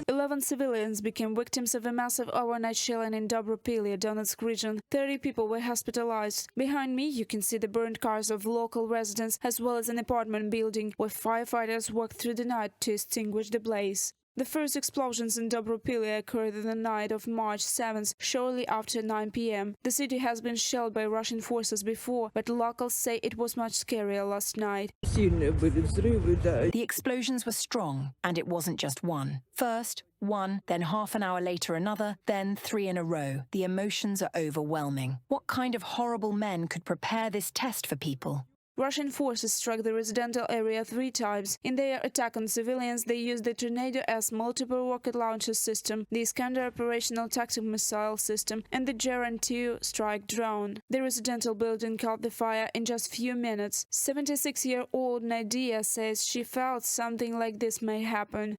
11 civilians became victims of a massive overnight shelling in Dobropillia, Donetsk region. 30 people were hospitalized. Behind me, you can see the burned cars of local residents, as well as an apartment building where firefighters worked through the night to extinguish the blaze. The first explosions in Dobropillia occurred in the night of March 7th, shortly after 9 p.m. The city has been shelled by Russian forces before, but locals say it was much scarier last night. The explosions were strong, and it wasn't just one. First, one, then half an hour later another, then 3 in a row. The emotions are overwhelming. What kind of horrible men could prepare this test for people? Russian forces struck the residential area 3 times. In their attack on civilians, they used the Tornado-S multiple rocket launcher system, the Iskander operational tactic missile system, and the Geran-2 strike drone. The residential building caught the fire in just few minutes. 76-year-old Nadia says she felt something like this may happen.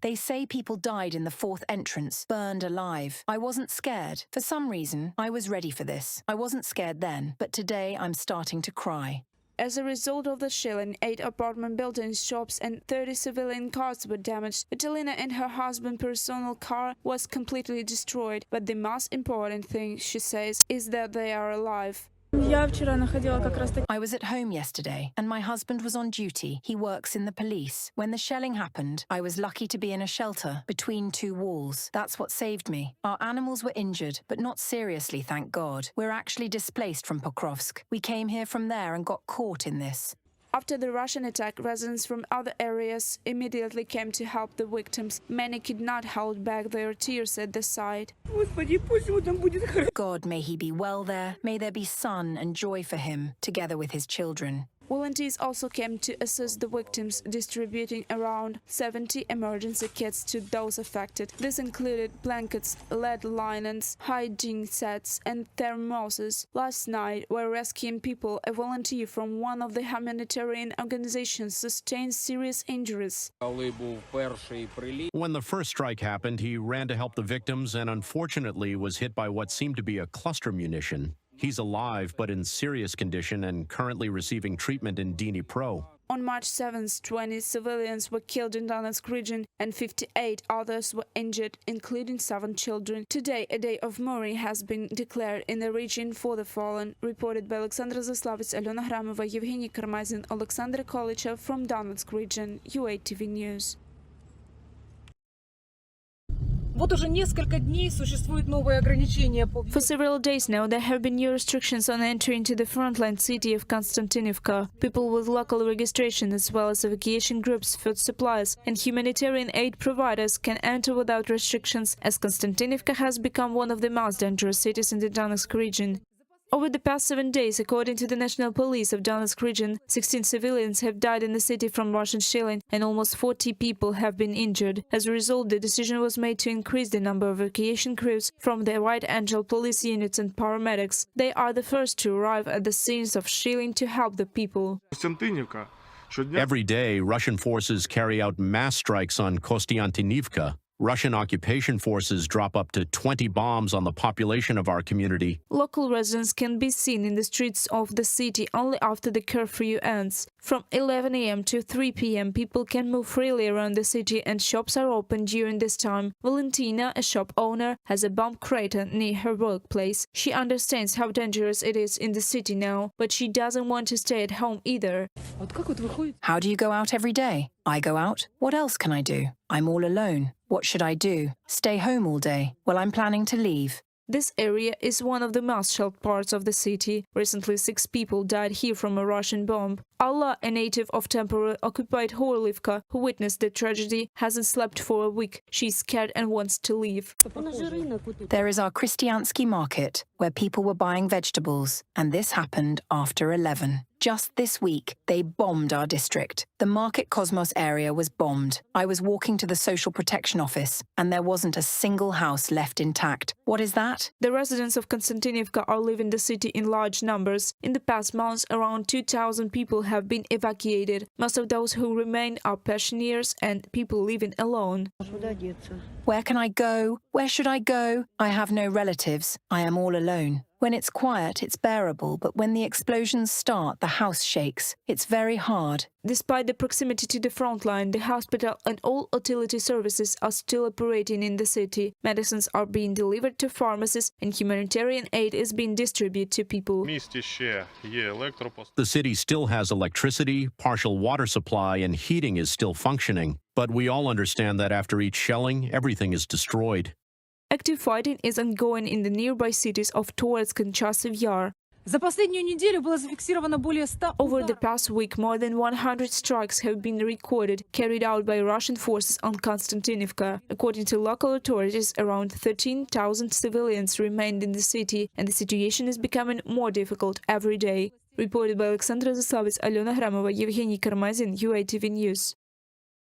They say people died in the 4th entrance, burned alive. I wasn't scared. For some reason, I was ready for this. I wasn't scared then, but today I'm starting to cry. As a result of the shelling, 8 apartment buildings, shops and 30 civilian cars were damaged. Vitalina and her husband's personal car was completely destroyed. But the most important thing, she says, is that they are alive. I was at home yesterday, and my husband was on duty. He works in the police. When the shelling happened, I was lucky to be in a shelter between 2 walls. That's what saved me. Our animals were injured, but not seriously, thank God. We're actually displaced from Pokrovsk. We came here from there and got caught in this. After the Russian attack, residents from other areas immediately came to help the victims. Many could not hold back their tears at the sight. God, may he be well there. May there be sun and joy for him, together with his children. Volunteers also came to assist the victims, distributing around 70 emergency kits to those affected. This included blankets, lead linens, hygiene sets and thermoses. Last night, while rescuing people, a volunteer from one of the humanitarian organizations sustained serious injuries. When the first strike happened, he ran to help the victims and unfortunately was hit by what seemed to be a cluster munition. He's alive, but in serious condition and currently receiving treatment in Dnipro. On March 7th, 20 civilians were killed in Donetsk region and 58 others were injured, including 7 children. Today, a day of mourning has been declared in the region for the fallen. Reported by Alexander Zaslavets, Alena Hramova, Evgeny Karmazin, Alexander Kolichev from Donetsk region, UATV News. For several days now, there have been new restrictions on entry into the frontline city of Kostiantynivka. People with local registration, as well as evacuation groups, food suppliers and humanitarian aid providers can enter without restrictions, as Kostiantynivka has become one of the most dangerous cities in the Donetsk region. Over the past 7 days, according to the National Police of Donetsk region, 16 civilians have died in the city from Russian shelling and almost 40 people have been injured. As a result, the decision was made to increase the number of evacuation crews from the White Angel police units and paramedics. They are the first to arrive at the scenes of shelling to help the people. Every day, Russian forces carry out mass strikes on Kostiantynivka. Russian occupation forces drop up to 20 bombs on the population of our community. Local residents can be seen in the streets of the city only after the curfew ends. From 11 a.m. to 3 p.m. people can move freely around the city and shops are open during this time. Valentina, a shop owner, has a bomb crater near her workplace. She understands how dangerous it is in the city now, but she doesn't want to stay at home either. How do you go out every day? I go out. What else can I do? I'm all alone. What should I do? Stay home all day? Well, I'm planning to leave. This area is one of the most shelled parts of the city. Recently, 6 people died here from a Russian bomb. Allah, a native of temporarily occupied Horlivka, who witnessed the tragedy, hasn't slept for a week. She's scared and wants to leave. There is our Kostiantynivka market, where people were buying vegetables, and this happened after 11. Just this week, they bombed our district. The Market Cosmos area was bombed. I was walking to the Social Protection Office, and there wasn't a single house left intact. What is that? The residents of Kostiantynivka are leaving the city in large numbers. In the past months, around 2,000 people have been evacuated. Most of those who remain are pensioners and people living alone. Where can I go? Where should I go? I have no relatives. I am all alone. When it's quiet, it's bearable, but when the explosions start, the house shakes. It's very hard. Despite the proximity to the front line, the hospital and all utility services are still operating in the city. Medicines are being delivered to pharmacies and humanitarian aid is being distributed to people. The city still has electricity, partial water supply, and heating is still functioning. But we all understand that after each shelling, everything is destroyed. Active fighting is ongoing in the nearby cities of Donetsk and Chasiv Yar. Over the past week, more than 100 strikes have been recorded, carried out by Russian forces on Kostiantynivka. According to local authorities, around 13,000 civilians remained in the city, and the situation is becoming more difficult every day. Reported by Alexandra Zaslavets, Alena Gramova, Evgeny Karmazin, UATV News.